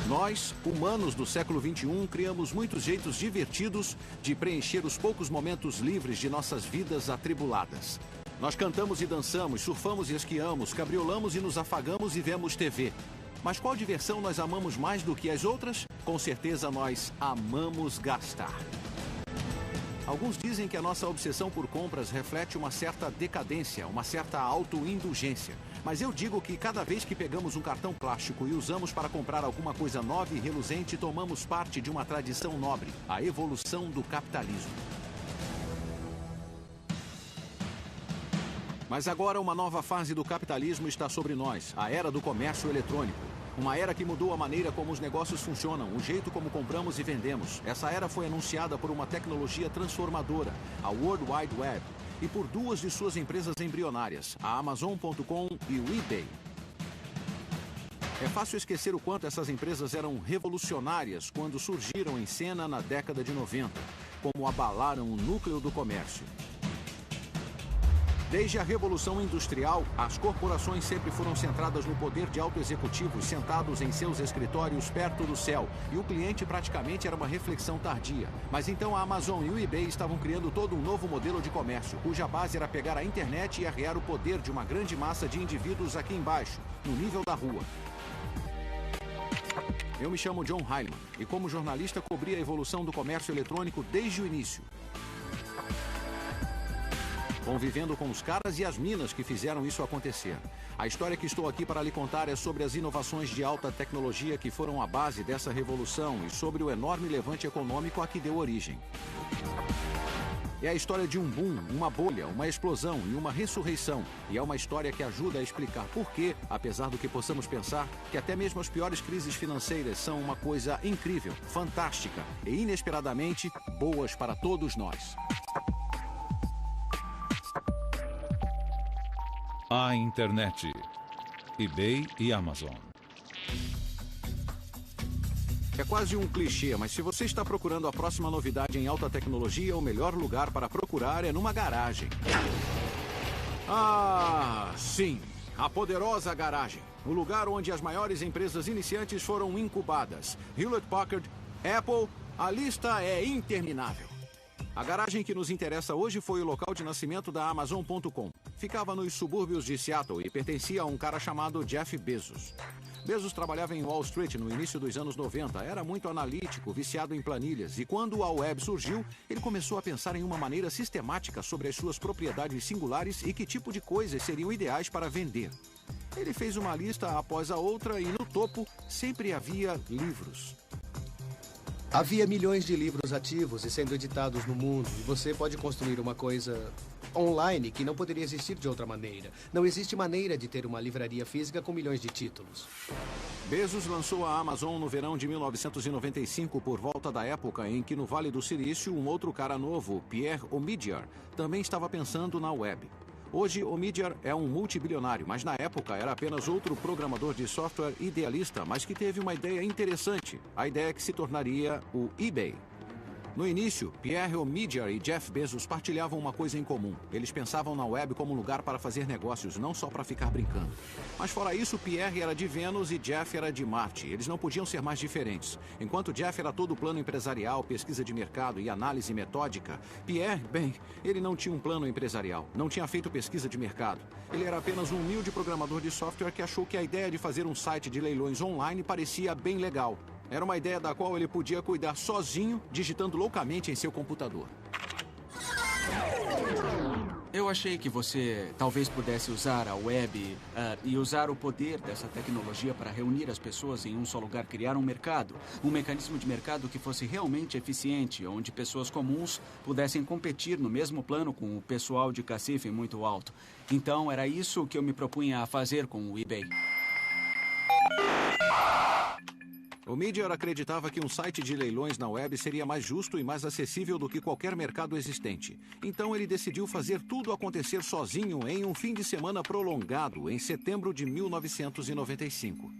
Nós, humanos do século XXI, criamos muitos jeitos divertidos de preencher os poucos momentos livres de nossas vidas atribuladas. Nós cantamos e dançamos, surfamos e esquiamos, cabriolamos e nos afagamos e vemos TV. Mas qual diversão nós amamos mais do que as outras? Com certeza nós amamos gastar. Alguns dizem que a nossa obsessão por compras reflete uma certa decadência, uma certa autoindulgência. Mas eu digo que cada vez que pegamos um cartão plástico e usamos para comprar alguma coisa nova e reluzente, tomamos parte de uma tradição nobre, a evolução do capitalismo. Mas agora uma nova fase do capitalismo está sobre nós, a era do comércio eletrônico. Uma era que mudou a maneira como os negócios funcionam, o jeito como compramos e vendemos. Essa era foi anunciada por uma tecnologia transformadora, a World Wide Web, e por duas de suas empresas embrionárias, a Amazon.com e o eBay. É fácil esquecer o quanto essas empresas eram revolucionárias quando surgiram em cena na década de 90, como abalaram o núcleo do comércio. Desde a Revolução Industrial, as corporações sempre foram centradas no poder de auto-executivos sentados em seus escritórios perto do céu, e o cliente praticamente era uma reflexão tardia. Mas então a Amazon e o eBay estavam criando todo um novo modelo de comércio, cuja base era pegar a internet e arrear o poder de uma grande massa de indivíduos aqui embaixo, no nível da rua. Eu me chamo John Heilemann, e como jornalista cobri a evolução do comércio eletrônico desde o início, convivendo com os caras e as minas que fizeram isso acontecer. A história que estou aqui para lhe contar é sobre as inovações de alta tecnologia que foram a base dessa revolução e sobre o enorme levante econômico a que deu origem. É a história de um boom, uma bolha, uma explosão e uma ressurreição. E é uma história que ajuda a explicar por que, apesar do que possamos pensar, que até mesmo as piores crises financeiras são uma coisa incrível, fantástica e inesperadamente boas para todos nós. A internet, eBay e Amazon. É quase um clichê, mas se você está procurando a próxima novidade em alta tecnologia, o melhor lugar para procurar é numa garagem. Ah, sim, a poderosa garagem. O lugar onde as maiores empresas iniciantes foram incubadas. Hewlett-Packard, Apple, a lista é interminável. A garagem que nos interessa hoje foi o local de nascimento da Amazon.com. Ficava nos subúrbios de Seattle e pertencia a um cara chamado Jeff Bezos. Bezos trabalhava em Wall Street no início dos anos 90, era muito analítico, viciado em planilhas, e quando a web surgiu, ele começou a pensar em uma maneira sistemática sobre as suas propriedades singulares e que tipo de coisas seriam ideais para vender. Ele fez uma lista após a outra e no topo sempre havia livros. Havia milhões de livros ativos e sendo editados no mundo, e você pode construir uma coisa online que não poderia existir de outra maneira. Não existe maneira de ter uma livraria física com milhões de títulos. Bezos lançou a Amazon no verão de 1995, por volta da época em que no Vale do Silício um outro cara novo, Pierre Omidyar, também estava pensando na web. Hoje, Omidyar é um multibilionário, mas na época era apenas outro programador de software idealista, mas que teve uma ideia interessante, a ideia que se tornaria o eBay. No início, Pierre Omidyar e Jeff Bezos partilhavam uma coisa em comum. Eles pensavam na web como um lugar para fazer negócios, não só para ficar brincando. Mas fora isso, Pierre era de Vênus e Jeff era de Marte. Eles não podiam ser mais diferentes. Enquanto Jeff era todo o plano empresarial, pesquisa de mercado e análise metódica, Pierre, bem, ele não tinha um plano empresarial, não tinha feito pesquisa de mercado. Ele era apenas um humilde programador de software que achou que a ideia de fazer um site de leilões online parecia bem legal. Era uma ideia da qual ele podia cuidar sozinho, digitando loucamente em seu computador. Eu achei que você talvez pudesse usar a web e usar o poder dessa tecnologia para reunir as pessoas em um só lugar, criar um mercado, um mecanismo de mercado que fosse realmente eficiente, onde pessoas comuns pudessem competir no mesmo plano com o pessoal de cacife muito alto. Então, era isso que eu me propunha a fazer com o eBay. Omidyar acreditava que um site de leilões na web seria mais justo e mais acessível do que qualquer mercado existente. Então ele decidiu fazer tudo acontecer sozinho em um fim de semana prolongado, em setembro de 1995.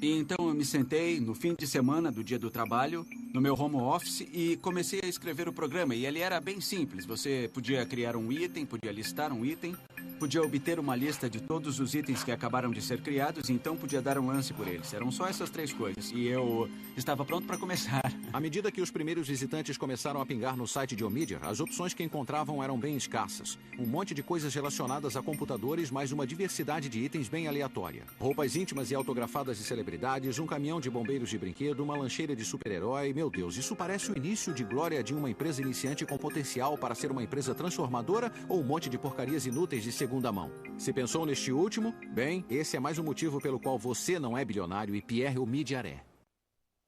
E então eu me sentei no fim de semana do dia do trabalho, no meu home office, e comecei a escrever o programa. E ele era bem simples. Você podia criar um item, podia listar um item, podia obter uma lista de todos os itens que acabaram de ser criados e então podia dar um lance por eles. Eram só essas 3 coisas e eu estava pronto para começar. À medida que os primeiros visitantes começaram a pingar no site de Omidyar, as opções que encontravam eram bem escassas. Um monte de coisas relacionadas a computadores, mas uma diversidade de itens bem aleatória. Roupas íntimas e autografadas de celebridades, um caminhão de bombeiros de brinquedo, uma lancheira de super-herói. Meu Deus, isso parece o início de glória de uma empresa iniciante com potencial para ser uma empresa transformadora ou um monte de porcarias inúteis de segunda mão. Se pensou neste último, bem, esse é mais um motivo pelo qual você não é bilionário e Pierre Omidyar é.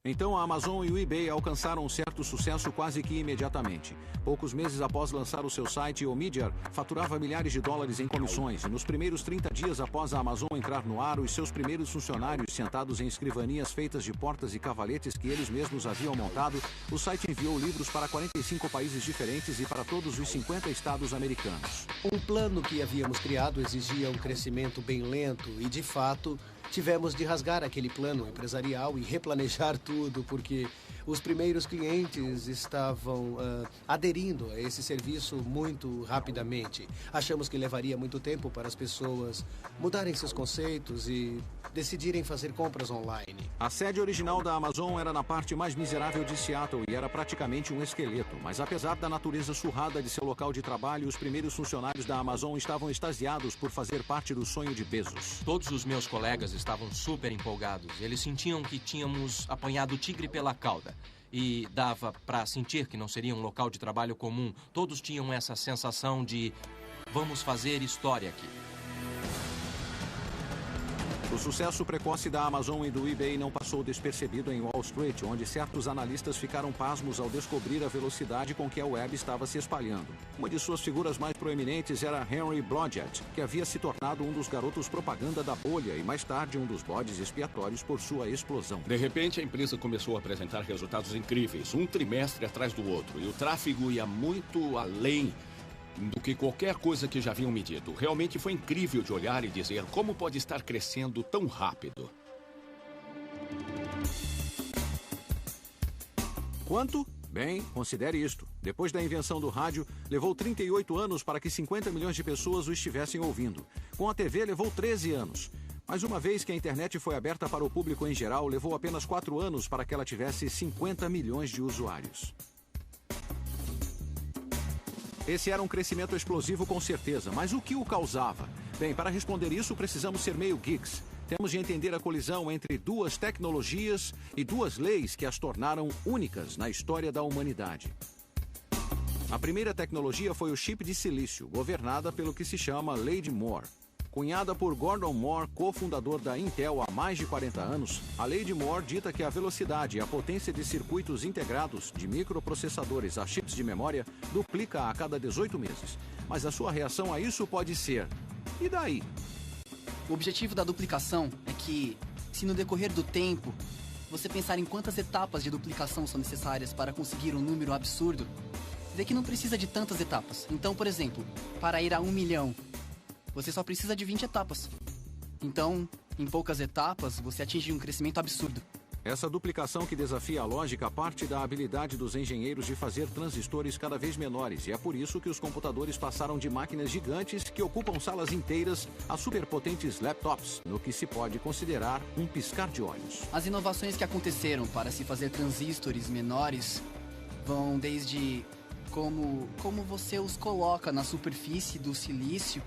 Então a Amazon e o eBay alcançaram um certo sucesso quase que imediatamente. Poucos meses após lançar o seu site, Omidyar faturava milhares de dólares em comissões e nos primeiros 30 dias após a Amazon entrar no ar, os seus primeiros funcionários sentados em escrivanias feitas de portas e cavaletes que eles mesmos haviam montado, o site enviou livros para 45 países diferentes e para todos os 50 estados americanos. Um plano que havíamos criado exigia um crescimento bem lento e, de fato, tivemos de rasgar aquele plano empresarial e replanejar tudo, porque os primeiros clientes estavam aderindo a esse serviço muito rapidamente. Achamos que levaria muito tempo para as pessoas mudarem seus conceitos e decidirem fazer compras online. A sede original da Amazon era na parte mais miserável de Seattle e era praticamente um esqueleto. Mas apesar da natureza surrada de seu local de trabalho, os primeiros funcionários da Amazon estavam extasiados por fazer parte do sonho de Bezos. Todos os meus colegas estavam super empolgados. Eles sentiam que tínhamos apanhado o tigre pela cauda. E dava para sentir que não seria um local de trabalho comum. Todos tinham essa sensação de vamos fazer história aqui. O sucesso precoce da Amazon e do eBay não passou despercebido em Wall Street, onde certos analistas ficaram pasmos ao descobrir a velocidade com que a web estava se espalhando. Uma de suas figuras mais proeminentes era Henry Blodgett, que havia se tornado um dos garotos propaganda da bolha e mais tarde um dos bodes expiatórios por sua explosão. De repente, a empresa começou a apresentar resultados incríveis, um trimestre atrás do outro, e o tráfego ia muito além do que qualquer coisa que já haviam medido. Realmente foi incrível de olhar e dizer como pode estar crescendo tão rápido. Quanto? Bem, considere isto. Depois da invenção do rádio, levou 38 anos para que 50 milhões de pessoas o estivessem ouvindo. Com a TV, levou 13 anos. Mas uma vez que a internet foi aberta para o público em geral, levou apenas 4 anos para que ela tivesse 50 milhões de usuários. Esse era um crescimento explosivo com certeza, mas o que o causava? Bem, para responder isso, precisamos ser meio geeks. Temos de entender a colisão entre 2 tecnologias e 2 leis que as tornaram únicas na história da humanidade. A primeira tecnologia foi o chip de silício, governada pelo que se chama Lei de Moore. Cunhada por Gordon Moore, cofundador da Intel há mais de 40 anos, a Lei de Moore dita que a velocidade e a potência de circuitos integrados, de microprocessadores a chips de memória, duplica a cada 18 meses. Mas a sua reação a isso pode ser: e daí? O objetivo da duplicação é que, se no decorrer do tempo, você pensar em quantas etapas de duplicação são necessárias para conseguir um número absurdo, vê que não precisa de tantas etapas. Então, por exemplo, para ir a 1 milhão, você só precisa de 20 etapas. Então, em poucas etapas, você atinge um crescimento absurdo. Essa duplicação que desafia a lógica parte da habilidade dos engenheiros de fazer transistores cada vez menores. E é por isso que os computadores passaram de máquinas gigantes que ocupam salas inteiras a superpotentes laptops, no que se pode considerar um piscar de olhos. As inovações que aconteceram para se fazer transistores menores vão desde como você os coloca na superfície do silício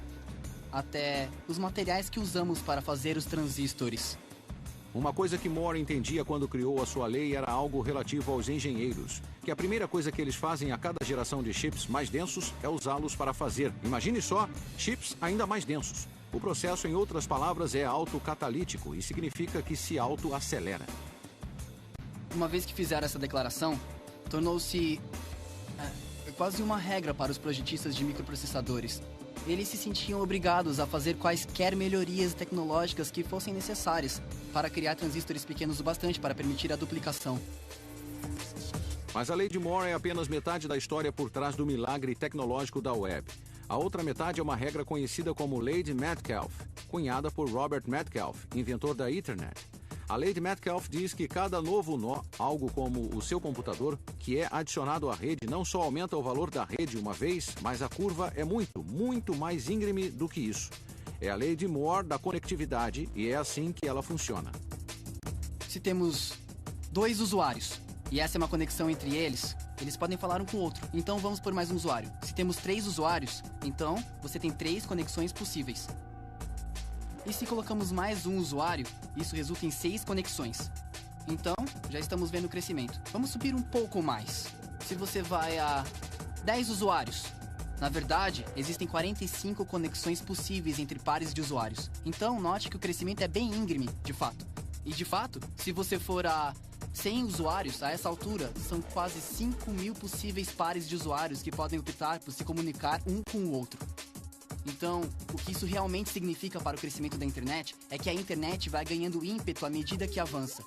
até os materiais que usamos para fazer os transistores. Uma coisa que Moore entendia quando criou a sua lei era algo relativo aos engenheiros, que a primeira coisa que eles fazem a cada geração de chips mais densos é usá-los para fazer, imagine só, chips ainda mais densos. O processo, em outras palavras, é autocatalítico e significa que se autoacelera. Uma vez que fizeram essa declaração, tornou-se quase uma regra para os projetistas de microprocessadores. Eles se sentiam obrigados a fazer quaisquer melhorias tecnológicas que fossem necessárias para criar transistores pequenos o bastante para permitir a duplicação. Mas a lei de Moore é apenas metade da história por trás do milagre tecnológico da web. A outra metade é uma regra conhecida como Lei de Metcalfe, cunhada por Robert Metcalfe, inventor da Ethernet. A lei de Metcalfe diz que cada novo nó, algo como o seu computador, que é adicionado à rede, não só aumenta o valor da rede uma vez, mas a curva é muito mais íngreme do que isso. É a lei de Moore da conectividade e é assim que ela funciona. Se temos 2 usuários e essa é uma conexão entre eles, eles podem falar um com o outro. Então vamos por mais um usuário. Se temos 3 usuários, então você tem 3 conexões possíveis. E se colocamos mais um usuário, isso resulta em 6 conexões. Então, já estamos vendo o crescimento. Vamos subir um pouco mais. Se você vai a 10 usuários, na verdade, existem 45 conexões possíveis entre pares de usuários. Então, note que o crescimento é bem íngreme, de fato. E, de fato, se você for a 100 usuários, a essa altura, são quase 5.000 possíveis pares de usuários que podem optar por se comunicar um com o outro. Então, o que isso realmente significa para o crescimento da internet é que a internet vai ganhando ímpeto à medida que avança.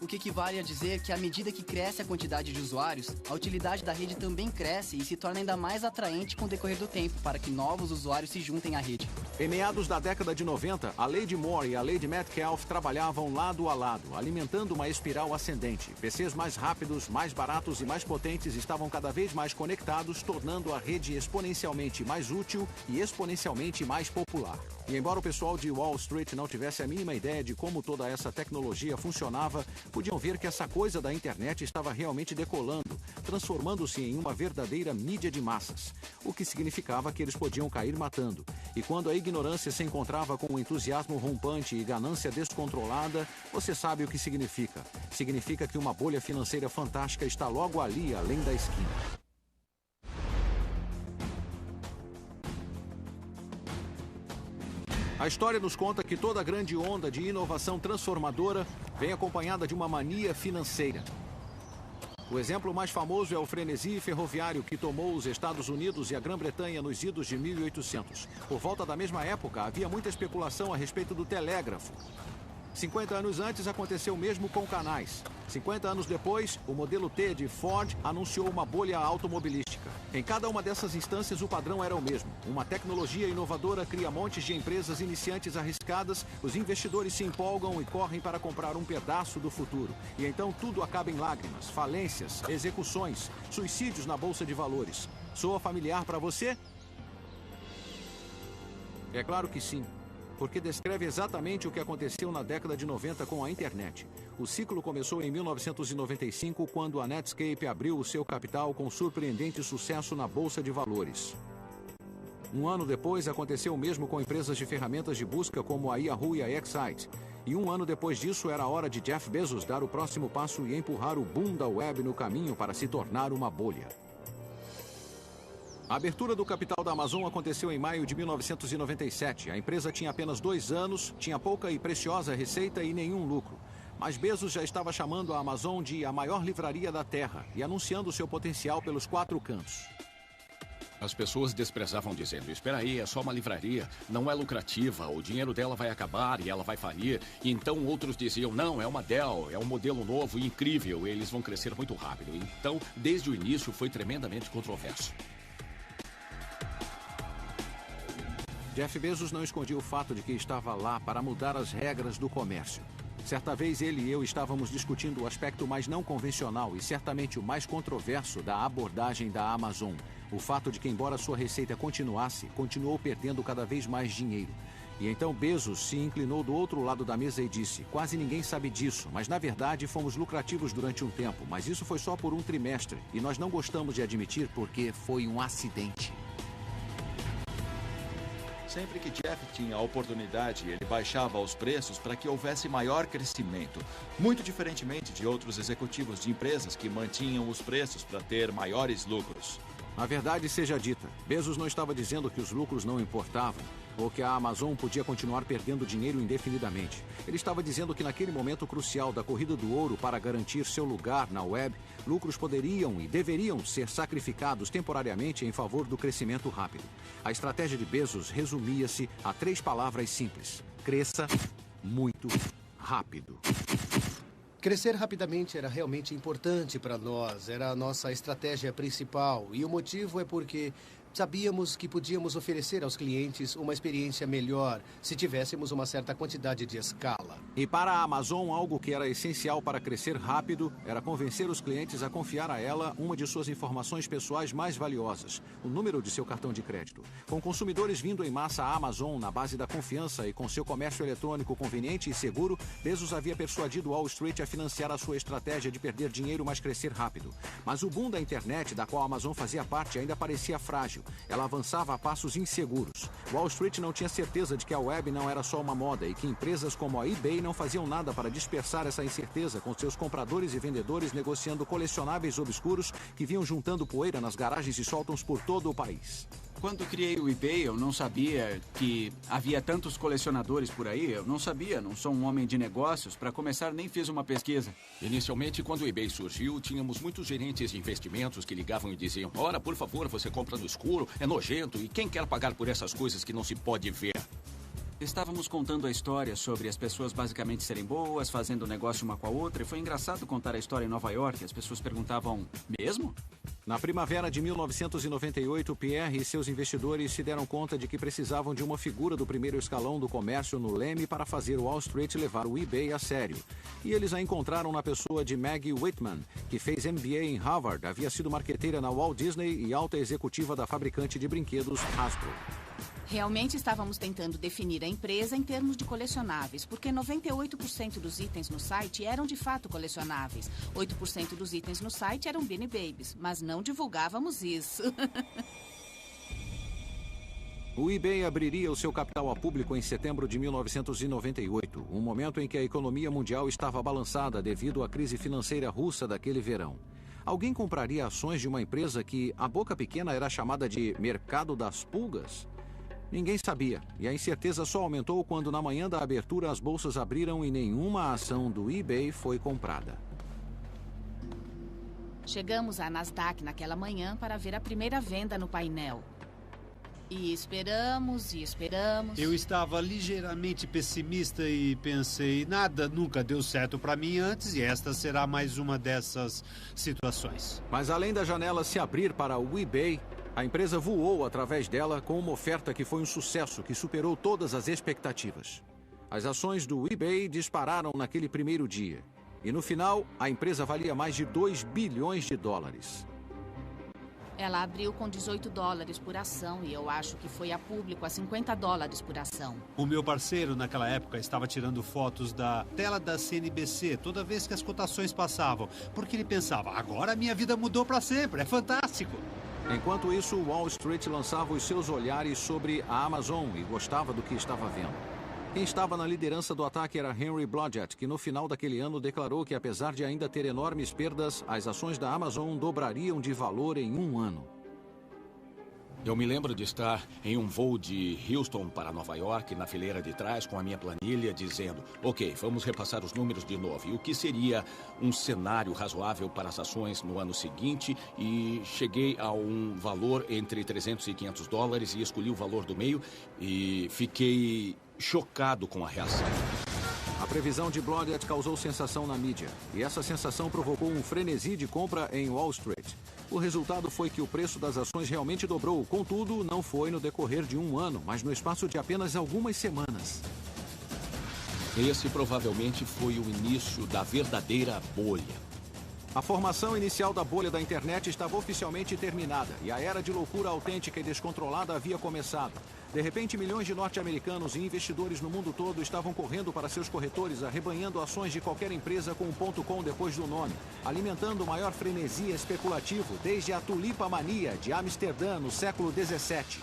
O que equivale a dizer que à medida que cresce a quantidade de usuários, a utilidade da rede também cresce e se torna ainda mais atraente com o decorrer do tempo para que novos usuários se juntem à rede. Em meados da década de 90, a lei de Moore e a lei de Metcalfe trabalhavam lado a lado, alimentando uma espiral ascendente. PCs mais rápidos, mais baratos e mais potentes estavam cada vez mais conectados, tornando a rede exponencialmente mais útil e exponencialmente mais popular. E embora o pessoal de Wall Street não tivesse a mínima ideia de como toda essa tecnologia funcionava, podiam ver que essa coisa da internet estava realmente decolando, transformando-se em uma verdadeira mídia de massas, o que significava que eles podiam cair matando. E quando a ignorância se encontrava com o entusiasmo rompante e ganância descontrolada, você sabe o que significa. Significa que uma bolha financeira fantástica está logo ali, além da esquina. A história nos conta que toda grande onda de inovação transformadora vem acompanhada de uma mania financeira. O exemplo mais famoso é o frenesi ferroviário que tomou os Estados Unidos e a Grã-Bretanha nos idos de 1800. Por volta da mesma época, havia muita especulação a respeito do telégrafo. 50 anos antes, aconteceu o mesmo com canais. 50 anos depois, o modelo T de Ford anunciou uma bolha automobilística. Em cada uma dessas instâncias, o padrão era o mesmo. Uma tecnologia inovadora cria montes de empresas iniciantes arriscadas, os investidores se empolgam e correm para comprar um pedaço do futuro. E então tudo acaba em lágrimas, falências, execuções, suicídios na bolsa de valores. Soa familiar para você? É claro que sim. Porque descreve exatamente o que aconteceu na década de 90 com a internet. O ciclo começou em 1995, quando a Netscape abriu o seu capital com surpreendente sucesso na bolsa de valores. Um ano depois, aconteceu o mesmo com empresas de ferramentas de busca como a Yahoo e a Excite. E um ano depois disso, era a hora de Jeff Bezos dar o próximo passo e empurrar o boom da web no caminho para se tornar uma bolha. A abertura do capital da Amazon aconteceu em maio de 1997. A empresa tinha apenas 2 anos, tinha pouca e preciosa receita e nenhum lucro. Mas Bezos já estava chamando a Amazon de a maior livraria da Terra e anunciando seu potencial pelos 4 cantos. As pessoas desprezavam dizendo, espera aí, é só uma livraria, não é lucrativa, o dinheiro dela vai acabar e ela vai falir. E então outros diziam, não, é uma Dell, é um modelo novo e incrível, eles vão crescer muito rápido. Então, desde o início foi tremendamente controverso. Jeff Bezos não escondia o fato de que estava lá para mudar as regras do comércio. Certa vez ele e eu estávamos discutindo o aspecto mais não convencional e certamente o mais controverso da abordagem da Amazon. O fato de que, embora sua receita continuasse, continuou perdendo cada vez mais dinheiro. E então Bezos se inclinou do outro lado da mesa e disse, quase ninguém sabe disso, mas na verdade fomos lucrativos durante um tempo, mas isso foi só por um trimestre e nós não gostamos de admitir porque foi um acidente. Sempre que Jeff tinha a oportunidade, ele baixava os preços para que houvesse maior crescimento. Muito diferentemente de outros executivos de empresas que mantinham os preços para ter maiores lucros. A verdade seja dita, Bezos não estava dizendo que os lucros não importavam, ou que a Amazon podia continuar perdendo dinheiro indefinidamente. Ele estava dizendo que naquele momento crucial da corrida do ouro para garantir seu lugar na web, lucros poderiam e deveriam ser sacrificados temporariamente em favor do crescimento rápido. A estratégia de Bezos resumia-se a 3 palavras simples: cresça muito rápido. Crescer rapidamente era realmente importante para nós, era a nossa estratégia principal. E o motivo é porque Sabíamos que podíamos oferecer aos clientes uma experiência melhor se tivéssemos uma certa quantidade de escala. E para a Amazon, algo que era essencial para crescer rápido era convencer os clientes a confiar a ela uma de suas informações pessoais mais valiosas, o número de seu cartão de crédito. Com consumidores vindo em massa à Amazon na base da confiança e com seu comércio eletrônico conveniente e seguro, Bezos havia persuadido Wall Street a financiar a sua estratégia de perder dinheiro, mas crescer rápido. Mas o boom da internet, da qual a Amazon fazia parte, ainda parecia frágil. Ela avançava a passos inseguros. Wall Street não tinha certeza de que a web não era só uma moda e que empresas como a eBay não faziam nada para dispersar essa incerteza, com seus compradores e vendedores negociando colecionáveis obscuros que vinham juntando poeira nas garagens e sótãos por todo o país. Quando criei o eBay, eu não sabia que havia tantos colecionadores por aí. Eu não sabia, não sou um homem de negócios. Para começar, nem fiz uma pesquisa. Inicialmente, quando o eBay surgiu, tínhamos muitos gerentes de investimentos que ligavam e diziam: ora, por favor, você compra no escuro, é nojento, e quem quer pagar por essas coisas que não se pode ver? Estávamos contando a história sobre as pessoas basicamente serem boas, fazendo negócio uma com a outra, e foi engraçado contar a história em Nova York. As pessoas perguntavam: mesmo? Na primavera de 1998, Pierre e seus investidores se deram conta de que precisavam de uma figura do primeiro escalão do comércio no leme para fazer Wall Street levar o eBay a sério. E eles a encontraram na pessoa de Maggie Whitman, que fez MBA em Harvard, havia sido marqueteira na Walt Disney e alta executiva da fabricante de brinquedos Hasbro. Realmente estávamos tentando definir a empresa em termos de colecionáveis, porque 98% dos itens no site eram de fato colecionáveis. 8% dos itens no site eram Beanie Babies, mas não divulgávamos isso. O eBay abriria o seu capital a público em setembro de 1998, um momento em que a economia mundial estava balançada devido à crise financeira russa daquele verão. Alguém compraria ações de uma empresa que, à boca pequena, era chamada de mercado das pulgas? Ninguém sabia, e a incerteza só aumentou quando na manhã da abertura as bolsas abriram e nenhuma ação do eBay foi comprada. Chegamos à Nasdaq naquela manhã para ver a primeira venda no painel. E esperamos, e esperamos. Eu estava ligeiramente pessimista e pensei, nada nunca deu certo para mim antes e esta será mais uma dessas situações. Mas além da janela se abrir para o eBay, a empresa voou através dela com uma oferta que foi um sucesso, que superou todas as expectativas. As ações do eBay dispararam naquele primeiro dia. E no final, a empresa valia mais de 2 bilhões de dólares. Ela abriu com $18 por ação e eu acho que foi a público a $50 por ação. O meu parceiro, naquela época, estava tirando fotos da tela da CNBC toda vez que as cotações passavam, porque ele pensava, agora a minha vida mudou para sempre, é fantástico. Enquanto isso, Wall Street lançava os seus olhares sobre a Amazon e gostava do que estava vendo. Quem estava na liderança do ataque era Henry Blodgett, que no final daquele ano declarou que, apesar de ainda ter enormes perdas, as ações da Amazon dobrariam de valor em um ano. Eu me lembro de estar em um voo de Houston para Nova York, na fileira de trás, com a minha planilha, dizendo, ok, vamos repassar os números de novo. E o que seria um cenário razoável para as ações no ano seguinte? E cheguei a um valor entre $300 e $500 e escolhi o valor do meio e fiquei chocado com a reação. A previsão de Blodgett causou sensação na mídia, e essa sensação provocou um frenesi de compra em Wall Street. O resultado foi que o preço das ações realmente dobrou, contudo, não foi no decorrer de um ano, mas no espaço de apenas algumas semanas. Esse provavelmente foi o início da verdadeira bolha. A formação inicial da bolha da internet estava oficialmente terminada e a era de loucura autêntica e descontrolada havia começado. De repente, milhões de norte-americanos e investidores no mundo todo estavam correndo para seus corretores, arrebanhando ações de qualquer empresa com um .com depois do nome, alimentando o maior frenesi especulativo desde a tulipa mania de Amsterdã no século XVII.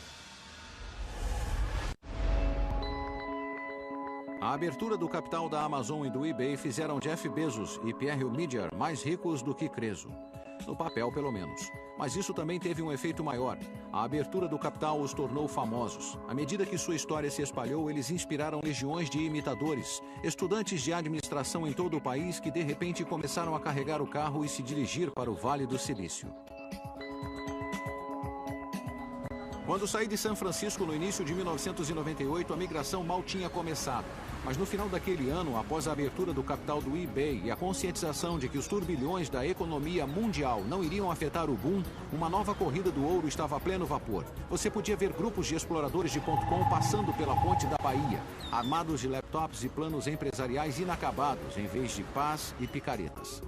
A abertura do capital da Amazon e do eBay fizeram Jeff Bezos e Pierre Omidyar mais ricos do que Creso. No papel, pelo menos. Mas isso também teve um efeito maior. A abertura do capital os tornou famosos. À medida que sua história se espalhou, eles inspiraram legiões de imitadores, estudantes de administração em todo o país que de repente começaram a carregar o carro e se dirigir para o Vale do Silício. Quando saí de São Francisco no início de 1998, a migração mal tinha começado. Mas no final daquele ano, após a abertura do capital do eBay e a conscientização de que os turbilhões da economia mundial não iriam afetar o boom, uma nova corrida do ouro estava a pleno vapor. Você podia ver grupos de exploradores de .com passando pela ponte da Bahia, armados de laptops e planos empresariais inacabados, em vez de paz e picaretas.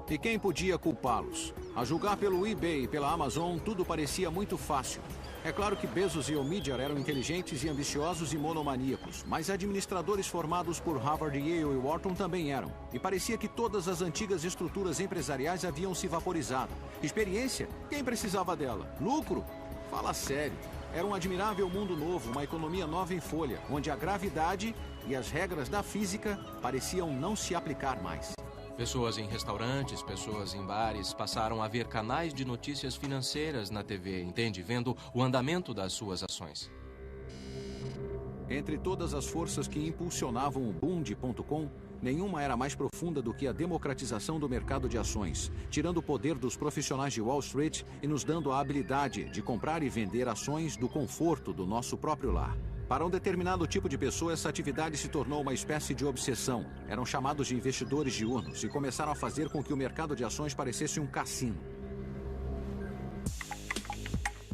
E quem podia culpá-los? A julgar pelo eBay e pela Amazon, tudo parecia muito fácil. É claro que Bezos e Omidyar eram inteligentes e ambiciosos e monomaníacos, mas administradores formados por Harvard, Yale e Wharton também eram. E parecia que todas as antigas estruturas empresariais haviam se vaporizado. Experiência? Quem precisava dela? Lucro? Fala sério. Era um admirável mundo novo, uma economia nova em folha, onde a gravidade e as regras da física pareciam não se aplicar mais. Pessoas em restaurantes, pessoas em bares passaram a ver canais de notícias financeiras na TV, entende? Vendo o andamento das suas ações. Entre todas as forças que impulsionavam o boom de .com, nenhuma era mais profunda do que a democratização do mercado de ações, tirando o poder dos profissionais de Wall Street e nos dando a habilidade de comprar e vender ações do conforto do nosso próprio lar. Para um determinado tipo de pessoa, essa atividade se tornou uma espécie de obsessão. Eram chamados de investidores diurnos e começaram a fazer com que o mercado de ações parecesse um cassino.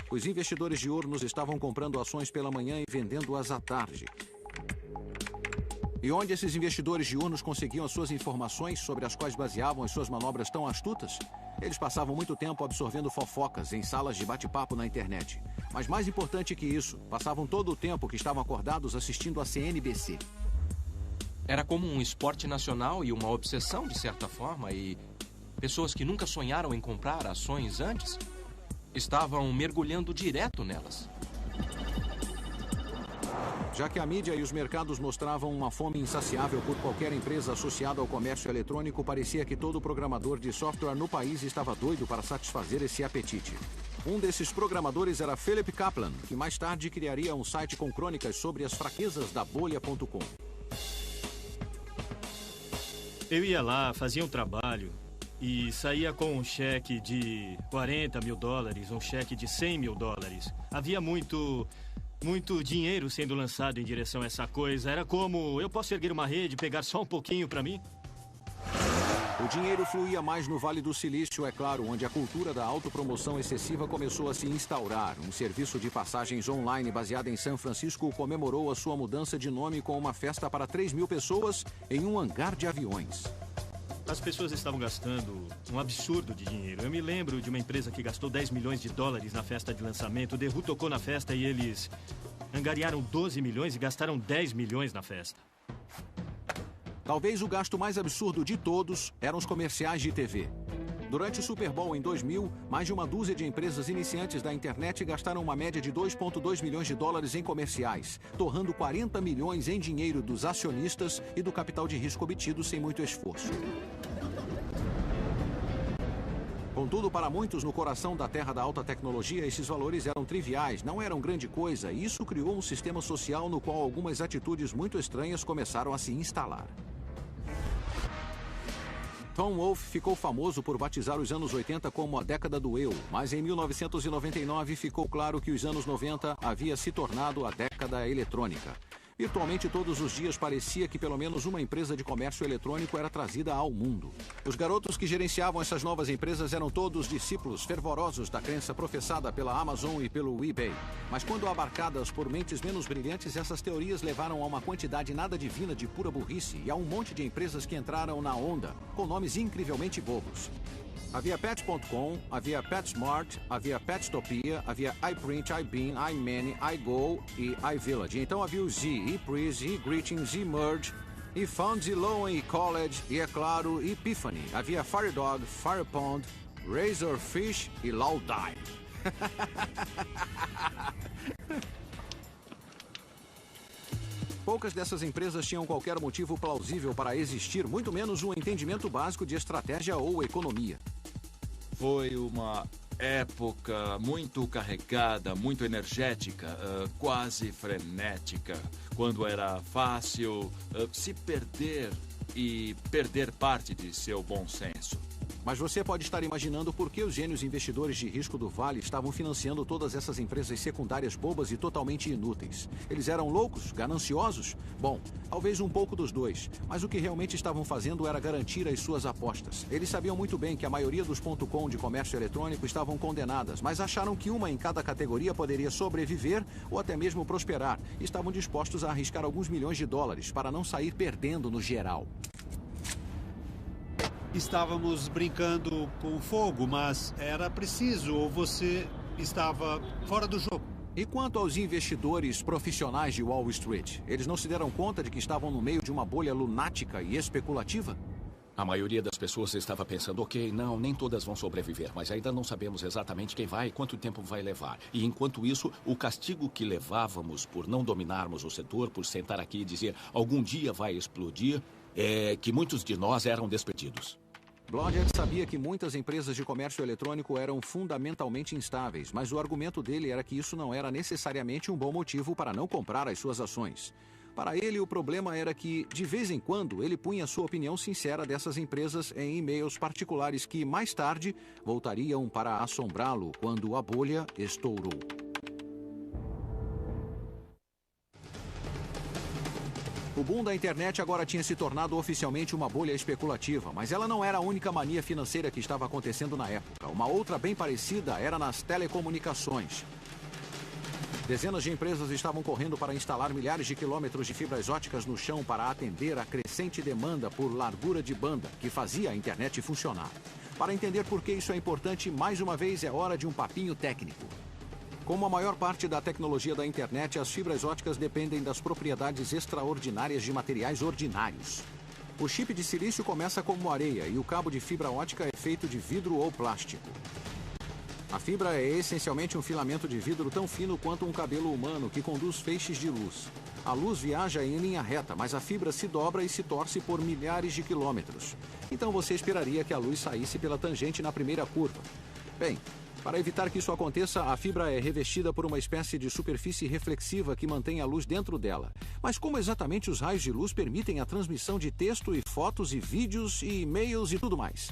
Os investidores diurnos estavam comprando ações pela manhã e vendendo-as à tarde. E onde esses investidores diurnos conseguiam as suas informações sobre as quais baseavam as suas manobras tão astutas? Eles passavam muito tempo absorvendo fofocas em salas de bate-papo na internet. Mas mais importante que isso, passavam todo o tempo que estavam acordados assistindo a CNBC. Era como um esporte nacional e uma obsessão, de certa forma, e pessoas que nunca sonharam em comprar ações antes estavam mergulhando direto nelas. Já que a mídia e os mercados mostravam uma fome insaciável por qualquer empresa associada ao comércio eletrônico, parecia que todo programador de software no país estava doido para satisfazer esse apetite. Um desses programadores era Philip Kaplan, que mais tarde criaria um site com crônicas sobre as fraquezas da bolha.com. Eu ia lá, fazia um trabalho e saía com um cheque de $40 mil, um cheque de $100 mil. Havia muito dinheiro sendo lançado em direção a essa coisa. Era como, eu posso erguer uma rede, pegar só um pouquinho para mim? O dinheiro fluía mais no Vale do Silício, é claro, onde a cultura da autopromoção excessiva começou a se instaurar. Um serviço de passagens online baseado em São Francisco comemorou a sua mudança de nome com uma festa para 3 mil pessoas em um hangar de aviões. As pessoas estavam gastando um absurdo de dinheiro. Eu me lembro de uma empresa que gastou $10 milhões na festa de lançamento. O The Who tocou na festa e eles angariaram 12 milhões e gastaram 10 milhões na festa. Talvez o gasto mais absurdo de todos eram os comerciais de TV. Durante o Super Bowl em 2000, mais de uma dúzia de empresas iniciantes da internet gastaram uma média de $2,2 milhões em comerciais, torrando 40 milhões em dinheiro dos acionistas e do capital de risco obtido sem muito esforço. Contudo, para muitos no coração da terra da alta tecnologia, esses valores eram triviais, não eram grande coisa, e isso criou um sistema social no qual algumas atitudes muito estranhas começaram a se instalar. Tom Wolfe ficou famoso por batizar os anos 80 como a década do eu, mas em 1999 ficou claro que os anos 90 havia se tornado a década eletrônica. Virtualmente todos os dias parecia que pelo menos uma empresa de comércio eletrônico era trazida ao mundo. Os garotos que gerenciavam essas novas empresas eram todos discípulos fervorosos da crença professada pela Amazon e pelo eBay. Mas quando abarcadas por mentes menos brilhantes, essas teorias levaram a uma quantidade nada divina de pura burrice e a um monte de empresas que entraram na onda, com nomes incrivelmente bobos. Havia Pets.com, havia PetSmart, havia Petstopia, havia iPrint, iBean, iMany, iGo e iVillage. Então havia o Z, ePrease, eGreetings, eMerge, eFound, eLoan, eCollege e, é claro, Epiphany. Havia FireDog, FirePond, Razorfish e Laudai. Poucas dessas empresas tinham qualquer motivo plausível para existir, muito menos um entendimento básico de estratégia ou economia. Foi uma época muito carregada, muito energética, quase frenética, quando era fácil se perder e perder parte de seu bom senso. Mas você pode estar imaginando por que os gênios investidores de risco do Vale estavam financiando todas essas empresas secundárias bobas e totalmente inúteis. Eles eram loucos? Gananciosos? Bom, talvez um pouco dos dois. Mas o que realmente estavam fazendo era garantir as suas apostas. Eles sabiam muito bem que a maioria dos .com de comércio eletrônico estavam condenadas, mas acharam que uma em cada categoria poderia sobreviver ou até mesmo prosperar. E estavam dispostos a arriscar alguns milhões de dólares para não sair perdendo no geral. Estávamos brincando com fogo, mas era preciso ou você estava fora do jogo. E quanto aos investidores profissionais de Wall Street, eles não se deram conta de que estavam no meio de uma bolha lunática e especulativa? A maioria das pessoas estava pensando, ok, não, nem todas vão sobreviver, mas ainda não sabemos exatamente quem vai e quanto tempo vai levar. E enquanto isso, o castigo que levávamos por não dominarmos o setor, por sentar aqui e dizer, algum dia vai explodir, é que muitos de nós eram despedidos. Blodgett sabia que muitas empresas de comércio eletrônico eram fundamentalmente instáveis, mas o argumento dele era que isso não era necessariamente um bom motivo para não comprar as suas ações. Para ele, o problema era que, de vez em quando, ele punha sua opinião sincera dessas empresas em e-mails particulares que, mais tarde, voltariam para assombrá-lo quando a bolha estourou. O boom da internet agora tinha se tornado oficialmente uma bolha especulativa, mas ela não era a única mania financeira que estava acontecendo na época. Uma outra bem parecida era nas telecomunicações. Dezenas de empresas estavam correndo para instalar milhares de quilômetros de fibras óticas no chão para atender a crescente demanda por largura de banda que fazia a internet funcionar. Para entender por que isso é importante, mais uma vez é hora de um papinho técnico. Como a maior parte da tecnologia da internet, as fibras óticas dependem das propriedades extraordinárias de materiais ordinários. O chip de silício começa como areia e o cabo de fibra ótica é feito de vidro ou plástico. A fibra é essencialmente um filamento de vidro tão fino quanto um cabelo humano que conduz feixes de luz. A luz viaja em linha reta, mas a fibra se dobra e se torce por milhares de quilômetros. Então você esperaria que a luz saísse pela tangente na primeira curva. Bem, para evitar que isso aconteça, a fibra é revestida por uma espécie de superfície reflexiva que mantém a luz dentro dela. Mas como exatamente os raios de luz permitem a transmissão de texto e fotos e vídeos e e-mails e tudo mais?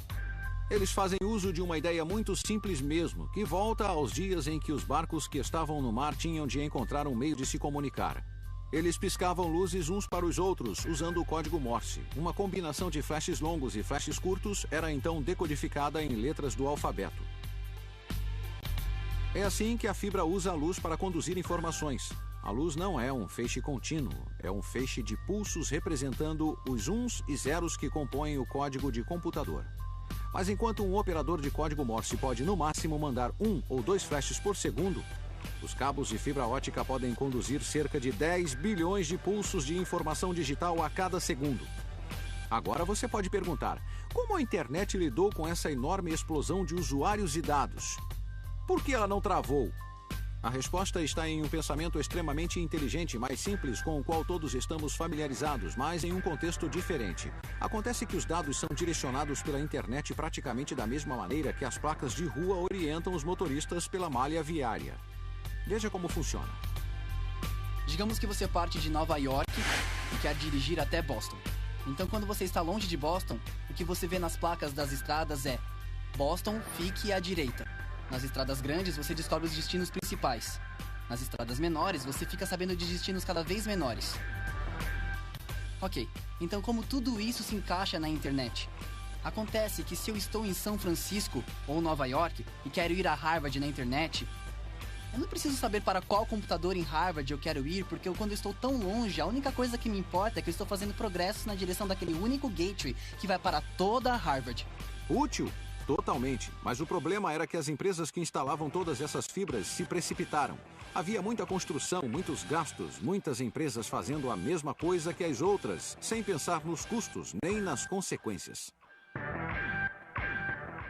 Eles fazem uso de uma ideia muito simples mesmo, que volta aos dias em que os barcos que estavam no mar tinham de encontrar um meio de se comunicar. Eles piscavam luzes uns para os outros, usando o código Morse. Uma combinação de flashes longos e flashes curtos era então decodificada em letras do alfabeto. É assim que a fibra usa a luz para conduzir informações. A luz não é um feixe contínuo, é um feixe de pulsos representando os uns e zeros que compõem o código de computador. Mas enquanto um operador de código Morse pode no máximo mandar 1 ou 2 flashes por segundo, os cabos de fibra ótica podem conduzir cerca de 10 bilhões de pulsos de informação digital a cada segundo. Agora você pode perguntar, como a internet lidou com essa enorme explosão de usuários e dados? Por que ela não travou? A resposta está em um pensamento extremamente inteligente, mais simples, com o qual todos estamos familiarizados, mas em um contexto diferente. Acontece que os dados são direcionados pela internet praticamente da mesma maneira que as placas de rua orientam os motoristas pela malha viária. Veja como funciona. Digamos que você parte de Nova York e quer dirigir até Boston. Então, quando você está longe de Boston, o que você vê nas placas das estradas é Boston, fique à direita. Nas estradas grandes, você descobre os destinos principais. Nas estradas menores, você fica sabendo de destinos cada vez menores. Ok, então como tudo isso se encaixa na internet? Acontece que se eu estou em São Francisco ou Nova York e quero ir a Harvard na internet, eu não preciso saber para qual computador em Harvard eu quero ir, porque quando eu estou tão longe, a única coisa que me importa é que eu estou fazendo progressos na direção daquele único gateway que vai para toda a Harvard. Útil? Totalmente, mas o problema era que as empresas que instalavam todas essas fibras se precipitaram. Havia muita construção, muitos gastos, muitas empresas fazendo a mesma coisa que as outras, sem pensar nos custos nem nas consequências.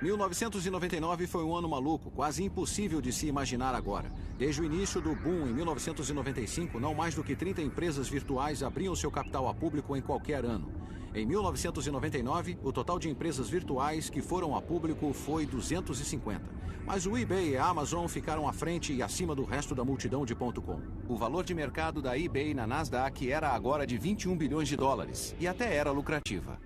1999 foi um ano maluco, quase impossível de se imaginar agora. Desde o início do boom em 1995, não mais do que 30 empresas virtuais abriam seu capital a público em qualquer ano. Em 1999, o total de empresas virtuais que foram a público foi 250. Mas o eBay e a Amazon ficaram à frente e acima do resto da multidão de .com. O valor de mercado da eBay na Nasdaq era agora de 21 bilhões de dólares e até era lucrativa.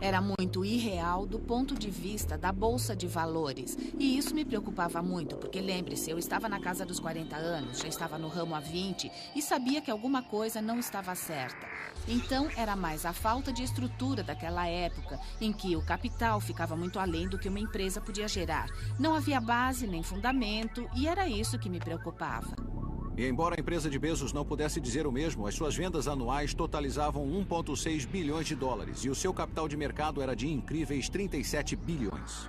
Era muito irreal do ponto de vista da Bolsa de Valores. E isso me preocupava muito, porque lembre-se, eu estava na casa dos 40 anos, já estava no ramo há 20 e sabia que alguma coisa não estava certa. Então, era mais a falta de estrutura daquela época, em que o capital ficava muito além do que uma empresa podia gerar. Não havia base nem fundamento e era isso que me preocupava. E embora a empresa de Bezos não pudesse dizer o mesmo, as suas vendas anuais totalizavam 1,6 bilhões de dólares e o seu capital de mercado era de incríveis 37 bilhões.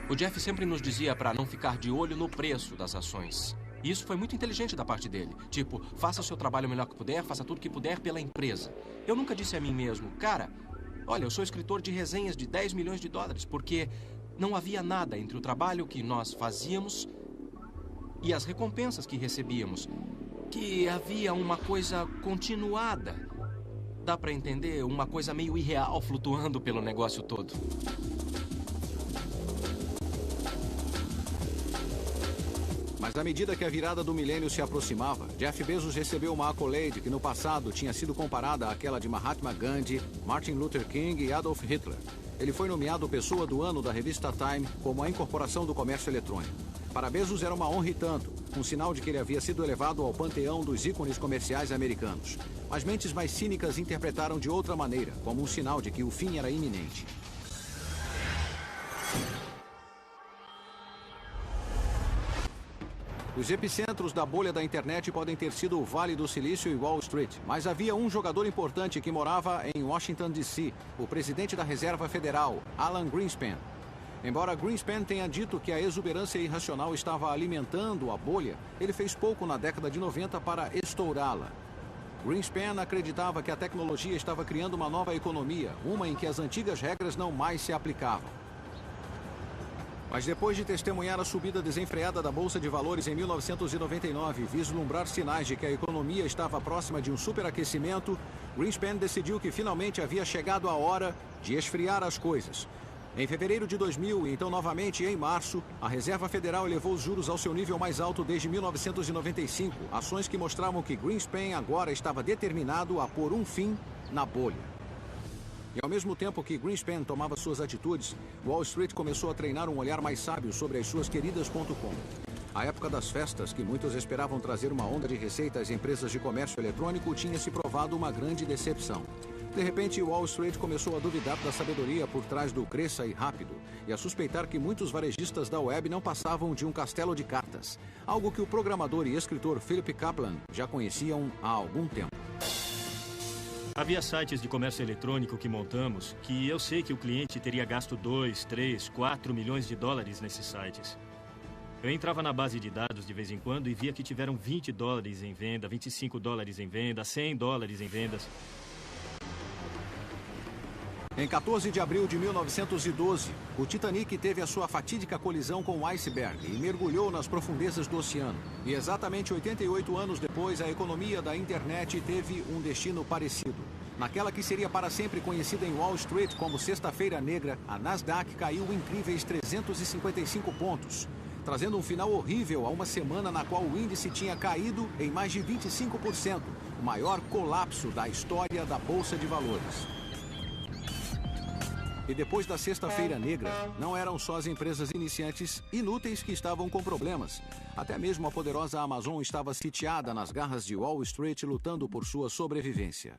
O Jeff sempre nos dizia para não ficar de olho no preço das ações. E isso foi muito inteligente da parte dele. Tipo, faça o seu trabalho o melhor que puder, faça tudo que puder pela empresa. Eu nunca disse a mim mesmo, cara, olha, eu sou escritor de resenhas de 10 milhões de dólares, porque não havia nada entre o trabalho que nós fazíamos e as recompensas que recebíamos, que havia uma coisa continuada. Dá para entender? Uma coisa meio irreal flutuando pelo negócio todo. Mas à medida que a virada do milênio se aproximava, Jeff Bezos recebeu uma accolade que no passado tinha sido comparada àquela de Mahatma Gandhi, Martin Luther King e Adolf Hitler. Ele foi nomeado Pessoa do Ano da revista Time como a incorporação do comércio eletrônico. Para Bezos era uma honra e tanto, um sinal de que ele havia sido elevado ao panteão dos ícones comerciais americanos. Mas mentes mais cínicas interpretaram de outra maneira, como um sinal de que o fim era iminente. Os epicentros da bolha da internet podem ter sido o Vale do Silício e Wall Street, mas havia um jogador importante que morava em Washington, D.C., o presidente da Reserva Federal, Alan Greenspan. Embora Greenspan tenha dito que a exuberância irracional estava alimentando a bolha, ele fez pouco na década de 90 para estourá-la. Greenspan acreditava que a tecnologia estava criando uma nova economia, uma em que as antigas regras não mais se aplicavam. Mas depois de testemunhar a subida desenfreada da Bolsa de Valores em 1999 e vislumbrar sinais de que a economia estava próxima de um superaquecimento, Greenspan decidiu que finalmente havia chegado a hora de esfriar as coisas. Em fevereiro de 2000 e então novamente em março, a Reserva Federal elevou os juros ao seu nível mais alto desde 1995, ações que mostravam que Greenspan agora estava determinado a pôr um fim na bolha. E ao mesmo tempo que Greenspan tomava suas atitudes, Wall Street começou a treinar um olhar mais sábio sobre as suas queridas.com. A época das festas, que muitos esperavam trazer uma onda de receita às empresas de comércio eletrônico, tinha se provado uma grande decepção. De repente, Wall Street começou a duvidar da sabedoria por trás do cresça e rápido e a suspeitar que muitos varejistas da web não passavam de um castelo de cartas, algo que o programador e escritor Philip Kaplan já conheciam há algum tempo. Havia sites de comércio eletrônico que montamos que eu sei que o cliente teria gasto 2, 3, 4 milhões de dólares nesses sites. Eu entrava na base de dados de vez em quando e via que tiveram 20 dólares em venda, 25 dólares em venda, 100 dólares em vendas. Em 14 de abril de 1912, o Titanic teve a sua fatídica colisão com o iceberg e mergulhou nas profundezas do oceano. E exatamente 88 anos depois, a economia da internet teve um destino parecido. Naquela que seria para sempre conhecida em Wall Street como Sexta-feira Negra, a Nasdaq caiu incríveis 355 pontos, trazendo um final horrível a uma semana na qual o índice tinha caído em mais de 25%, o maior colapso da história da Bolsa de Valores. E depois da Sexta-feira Negra, não eram só as empresas iniciantes inúteis que estavam com problemas. Até mesmo a poderosa Amazon estava sitiada nas garras de Wall Street, lutando por sua sobrevivência.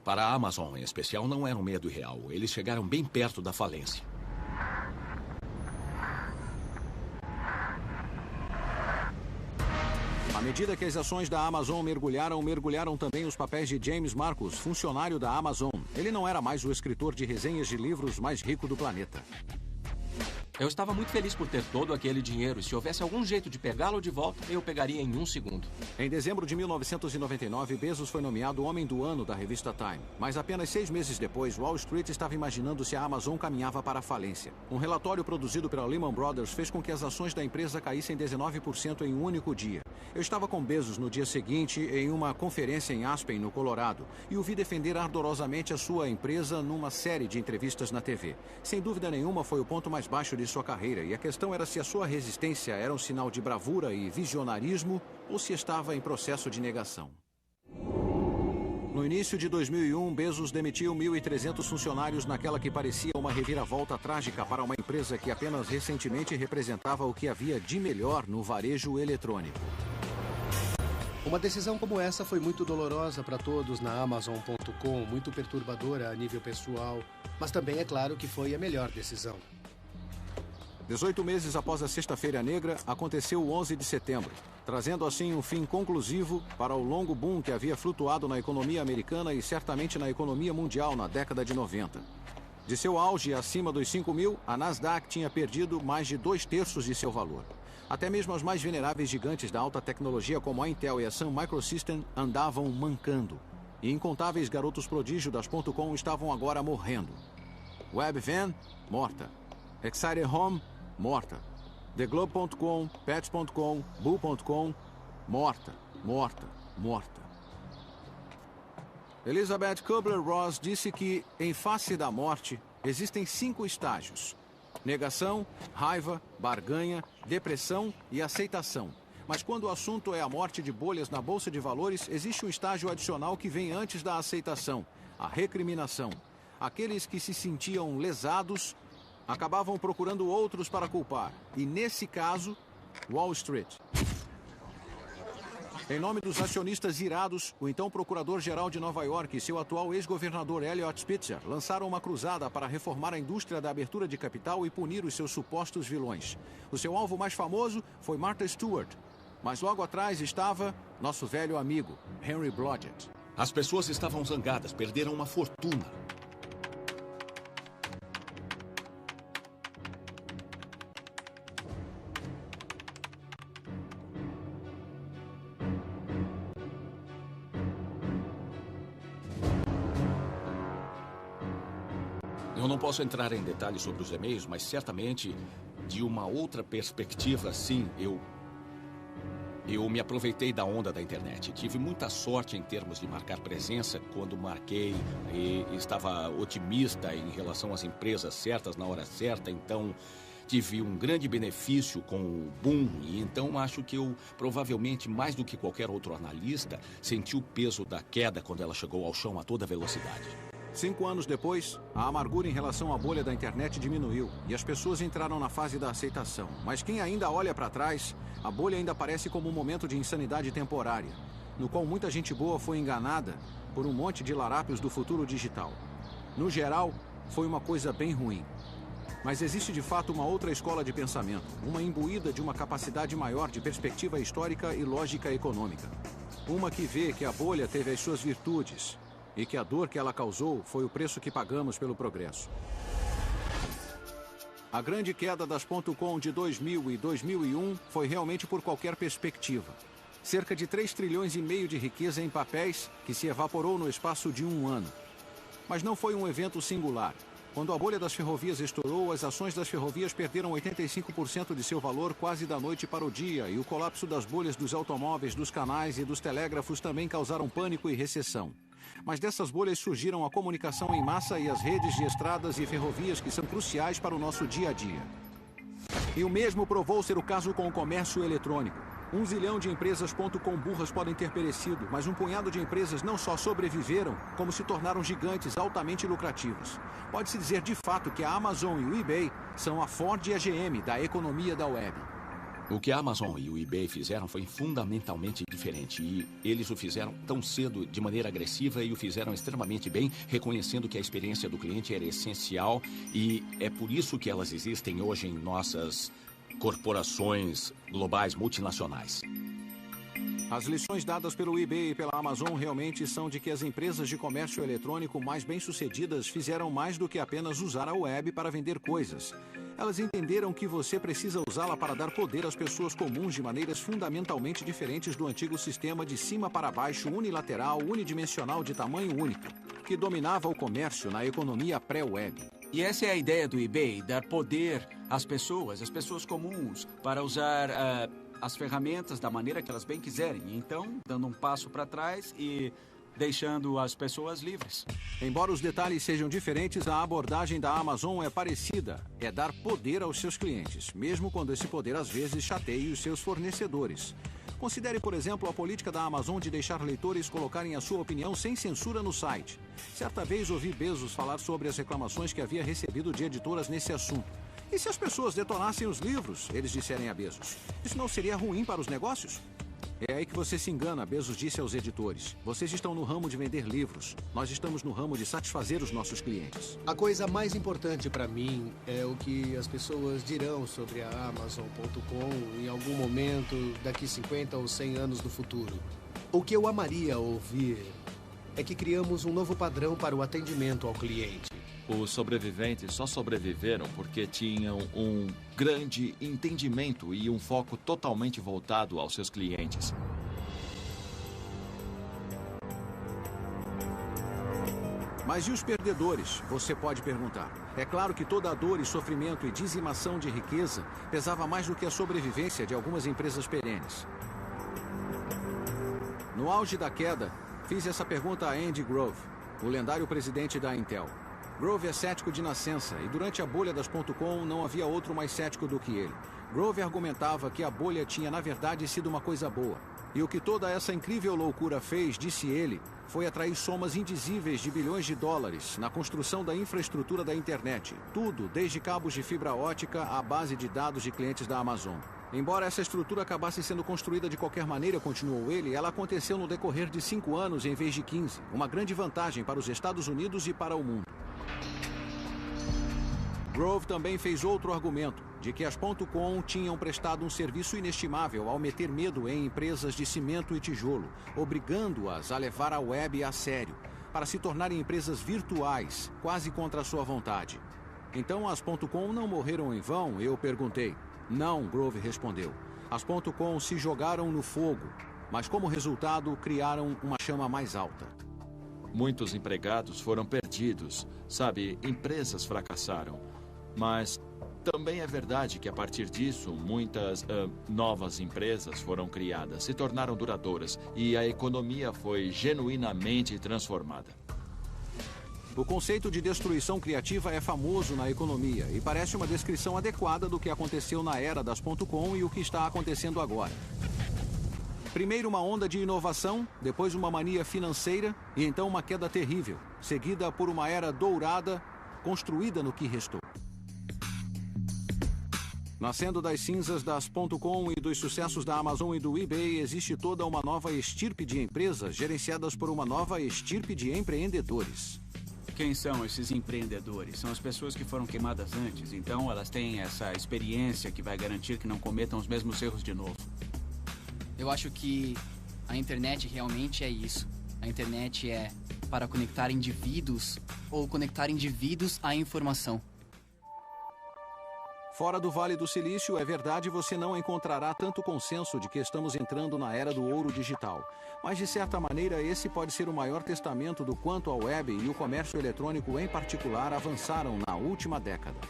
Para a Amazon, em especial, não era um medo irreal. Eles chegaram bem perto da falência. À medida que as ações da Amazon mergulharam também os papéis de James Marcus, funcionário da Amazon. Ele não era mais o escritor de resenhas de livros mais rico do planeta. Eu estava muito feliz por ter todo aquele dinheiro e se houvesse algum jeito de pegá-lo de volta, eu pegaria em 1 segundo. Em dezembro de 1999, Bezos foi nomeado Homem do Ano da revista Time. Mas apenas 6 meses depois, Wall Street estava imaginando se a Amazon caminhava para a falência. Um relatório produzido pela Lehman Brothers fez com que as ações da empresa caíssem 19% em um único dia. Eu estava com Bezos no dia seguinte em uma conferência em Aspen, no Colorado, e o vi defender ardorosamente a sua empresa numa série de entrevistas na TV. Sem dúvida nenhuma, foi o ponto mais baixo de sua carreira, e a questão era se a sua resistência era um sinal de bravura e visionarismo ou se estava em processo de negação. No início de 2001, Bezos demitiu 1.300 funcionários naquela que parecia uma reviravolta trágica para uma empresa que apenas recentemente representava o que havia de melhor no varejo eletrônico. Uma decisão como essa foi muito dolorosa para todos na Amazon.com, muito perturbadora a nível pessoal, mas também é claro que foi a melhor decisão. 18 meses após a Sexta-feira Negra, aconteceu o 11 de setembro, trazendo assim um fim conclusivo para o longo boom que havia flutuado na economia americana e certamente na economia mundial na década de 90. De seu auge acima dos 5.000, a Nasdaq tinha perdido mais de 2/3 de seu valor. Até mesmo as mais veneráveis gigantes da alta tecnologia como a Intel e a Sun Microsystem andavam mancando. E incontáveis garotos prodígio das .com estavam agora morrendo. Webvan, morta. Excited Home, morta. TheGlobe.com, Pets.com, Bull.com, morta, morta, morta. Elizabeth Kubler-Ross disse que, em face da morte, existem 5 estágios: negação, raiva, barganha, depressão e aceitação. Mas quando o assunto é a morte de bolhas na Bolsa de Valores, existe um estágio adicional que vem antes da aceitação: a recriminação. Aqueles que se sentiam lesados acabavam procurando outros para culpar. E, nesse caso, Wall Street. Em nome dos acionistas irados, o então procurador-geral de Nova York e seu atual ex-governador Eliot Spitzer lançaram uma cruzada para reformar a indústria da abertura de capital e punir os seus supostos vilões. O seu alvo mais famoso foi Martha Stewart, mas logo atrás estava nosso velho amigo, Henry Blodgett. As pessoas estavam zangadas, perderam uma fortuna. Eu não posso entrar em detalhes sobre os e-mails, mas certamente, de uma outra perspectiva, sim, eu me aproveitei da onda da internet. Tive muita sorte em termos de marcar presença quando marquei e estava otimista em relação às empresas certas na hora certa, então tive um grande benefício com o boom e então acho que eu, provavelmente, mais do que qualquer outro analista, senti o peso da queda quando ela chegou ao chão a toda velocidade. 5 anos depois, a amargura em relação à bolha da internet diminuiu e as pessoas entraram na fase da aceitação. Mas quem ainda olha para trás, a bolha ainda parece como um momento de insanidade temporária, no qual muita gente boa foi enganada por um monte de larápios do futuro digital. No geral, foi uma coisa bem ruim. Mas existe de fato uma outra escola de pensamento, uma imbuída de uma capacidade maior de perspectiva histórica e lógica econômica. Uma que vê que a bolha teve as suas virtudes e que a dor que ela causou foi o preço que pagamos pelo progresso. A grande queda das .com de 2000 e 2001 foi realmente por qualquer perspectiva. Cerca de 3,5 trilhões de riqueza em papéis que se evaporou no espaço de um ano. Mas não foi um evento singular. Quando a bolha das ferrovias estourou, as ações das ferrovias perderam 85% de seu valor quase da noite para o dia, e o colapso das bolhas dos automóveis, dos canais e dos telégrafos também causaram pânico e recessão. Mas dessas bolhas surgiram a comunicação em massa e as redes de estradas e ferrovias que são cruciais para o nosso dia a dia. E o mesmo provou ser o caso com o comércio eletrônico. 1 zilhão de empresas .com burras podem ter perecido, mas um punhado de empresas não só sobreviveram, como se tornaram gigantes altamente lucrativas. Pode-se dizer de fato que a Amazon e o eBay são a Ford e a GM da economia da web. O que a Amazon e o eBay fizeram foi fundamentalmente diferente e eles o fizeram tão cedo, de maneira agressiva, e o fizeram extremamente bem, reconhecendo que a experiência do cliente era essencial, e é por isso que elas existem hoje em nossas corporações globais multinacionais. As lições dadas pelo eBay e pela Amazon realmente são de que as empresas de comércio eletrônico mais bem-sucedidas fizeram mais do que apenas usar a web para vender coisas. Elas entenderam que você precisa usá-la para dar poder às pessoas comuns de maneiras fundamentalmente diferentes do antigo sistema de cima para baixo, unilateral, unidimensional de tamanho único, que dominava o comércio na economia pré-web. E essa é a ideia do eBay, dar poder às pessoas comuns, para usar as ferramentas da maneira que elas bem quiserem. Então, dando um passo para trás e deixando as pessoas livres. Embora os detalhes sejam diferentes, a abordagem da Amazon é parecida. É dar poder aos seus clientes, mesmo quando esse poder às vezes chateie os seus fornecedores. Considere, por exemplo, a política da Amazon de deixar leitores colocarem a sua opinião sem censura no site. Certa vez ouvi Bezos falar sobre as reclamações que havia recebido de editoras nesse assunto. E se as pessoas detonassem os livros, eles disserem a Bezos, isso não seria ruim para os negócios? É aí que você se engana, Bezos disse aos editores. Vocês estão no ramo de vender livros. Nós estamos no ramo de satisfazer os nossos clientes. A coisa mais importante para mim é o que as pessoas dirão sobre a Amazon.com em algum momento daqui 50 ou 100 anos no futuro. O que eu amaria ouvir é que criamos um novo padrão para o atendimento ao cliente. Os sobreviventes só sobreviveram porque tinham um grande entendimento e um foco totalmente voltado aos seus clientes. Mas e os perdedores? Você pode perguntar. É claro que toda a dor e sofrimento e dizimação de riqueza pesava mais do que a sobrevivência de algumas empresas perenes. No auge da queda, fiz essa pergunta a Andy Grove, o lendário presidente da Intel. Grove é cético de nascença e durante a bolha das .com não havia outro mais cético do que ele. Grove argumentava que a bolha tinha na verdade sido uma coisa boa. E o que toda essa incrível loucura fez, disse ele, foi atrair somas indizíveis de bilhões de dólares na construção da infraestrutura da internet. Tudo, desde cabos de fibra ótica à base de dados de clientes da Amazon. Embora essa estrutura acabasse sendo construída de qualquer maneira, continuou ele, ela aconteceu no decorrer de 5 anos em vez de 15. Uma grande vantagem para os Estados Unidos e para o mundo. Grove também fez outro argumento, de que as .com tinham prestado um serviço inestimável ao meter medo em empresas de cimento e tijolo, obrigando-as a levar a web a sério, para se tornarem empresas virtuais, quase contra a sua vontade. Então as .com não morreram em vão? Eu perguntei. Não, Grove respondeu. As .com se jogaram no fogo, mas como resultado criaram uma chama mais alta. Muitos empregados foram perdidos, sabe, empresas fracassaram. Mas também é verdade que a partir disso, muitas novas empresas foram criadas, se tornaram duradouras e a economia foi genuinamente transformada. O conceito de destruição criativa é famoso na economia e parece uma descrição adequada do que aconteceu na era das .com e o que está acontecendo agora. Primeiro uma onda de inovação, depois uma mania financeira e então uma queda terrível, seguida por uma era dourada construída no que restou. Nascendo das cinzas das .com e dos sucessos da Amazon e do eBay, existe toda uma nova estirpe de empresas gerenciadas por uma nova estirpe de empreendedores. Quem são esses empreendedores? São as pessoas que foram queimadas antes, então elas têm essa experiência que vai garantir que não cometam os mesmos erros de novo. Eu acho que a internet realmente é isso. A internet é para conectar indivíduos ou conectar indivíduos à informação. Fora do Vale do Silício, é verdade, você não encontrará tanto consenso de que estamos entrando na era do ouro digital. Mas, de certa maneira, esse pode ser o maior testamento do quanto a web e o comércio eletrônico em particular avançaram na última década.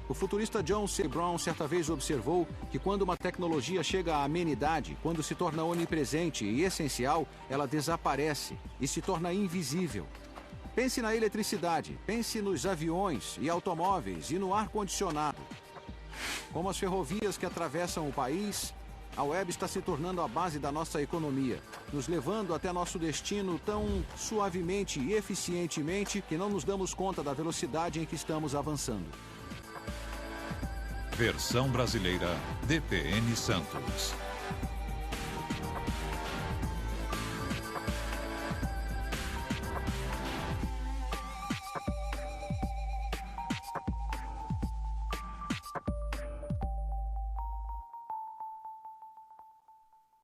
O futurista John C. Brown certa vez observou que quando uma tecnologia chega à amenidade, quando se torna onipresente e essencial, ela desaparece e se torna invisível. Pense na eletricidade, pense nos aviões e automóveis e no ar-condicionado. Como as ferrovias que atravessam o país, a web está se tornando a base da nossa economia, nos levando até nosso destino tão suavemente e eficientemente que não nos damos conta da velocidade em que estamos avançando. Versão brasileira, DPN Santos.